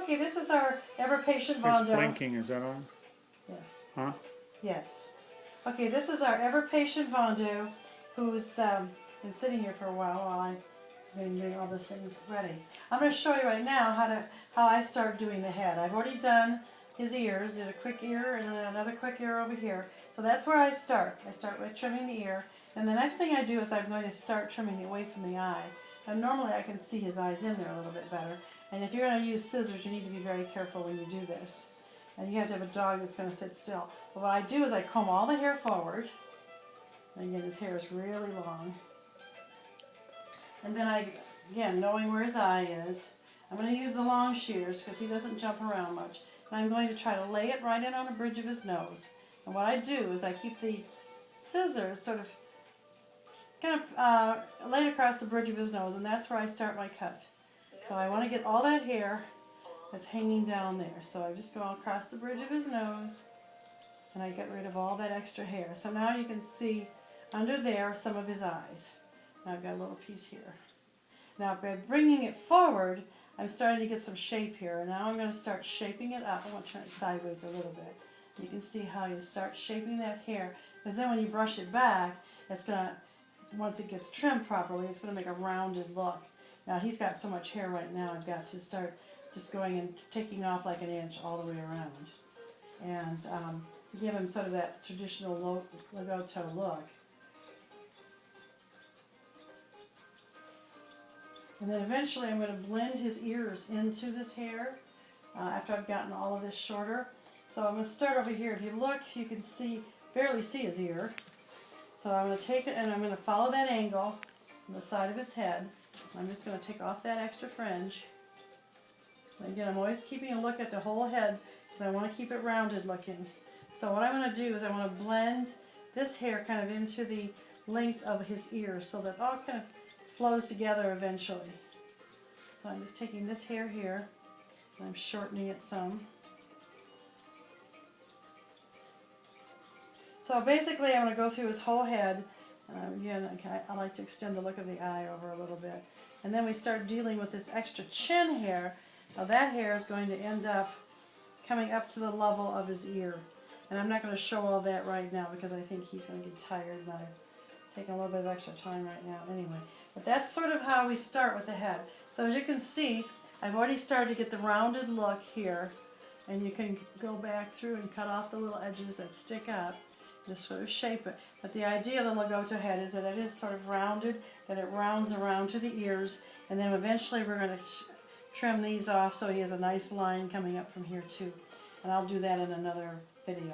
Okay, this is our ever-patient It's Vondo. blinking, is that on? Yes. Huh? Yes. Okay, this is our ever-patient Vondo who's been sitting here for a while I've been doing all this things ready. I'm going to show you right now how I start doing the head. I've already done his ears, did a quick ear and then another quick ear over here. So that's where I start. I start with trimming the ear. And the next thing I do is I'm going to start trimming away from the eye. And normally I can see his eyes in there a little bit better. And if you're going to use scissors, you need to be very careful when you do this. And you have to have a dog that's going to sit still. But what I do is I comb all the hair forward. And again, his hair is really long. And then again, knowing where his eye is, I'm going to use the long shears because he doesn't jump around much. And I'm going to try to lay it right in on the bridge of his nose. And what I do is I keep the scissors sort of kind of laid across the bridge of his nose, and that's where I start my cut. So I want to get all that hair that's hanging down there. So I just go across the bridge of his nose, and I get rid of all that extra hair. So now you can see under there some of his eyes. Now I've got a little piece here. Now by bringing it forward, I'm starting to get some shape here, and now I'm going to start shaping it up. I'm going to turn it sideways a little bit. You can see how you start shaping that hair, because then when you brush it back, it's going to, once it gets trimmed properly, it's going to make a rounded look. Now he's got so much hair right now, I've got to start just going and taking off like an inch all the way around. And to give him sort of that traditional Lagotto look. And then eventually I'm going to blend his ears into this hair after I've gotten all of this shorter. So I'm going to start over here. If you look, you can barely see his ear. So I'm going to take it and I'm going to follow that angle on the side of his head. I'm just going to take off that extra fringe. And again, I'm always keeping a look at the whole head because I want to keep it rounded looking. So what I'm going to do is I want to blend this hair kind of into the length of his ears so that all kind of flows together eventually. So I'm just taking this hair here and I'm shortening it some. So basically I'm going to go through his whole head. Again, I like to extend the look of the eye over a little bit. And then we start dealing with this extra chin hair. Now that hair is going to end up coming up to the level of his ear. And I'm not going to show all that right now because I think he's going to get tired and I'm taking a little bit of extra time right now anyway. But that's sort of how we start with the head. So as you can see, I've already started to get the rounded look here. And you can go back through and cut off the little edges that stick up. Just sort of shape it. But the idea of the Lagotto head is that it is sort of rounded, that it rounds around to the ears, and then eventually we're going to trim these off so he has a nice line coming up from here too. And I'll do that in another video.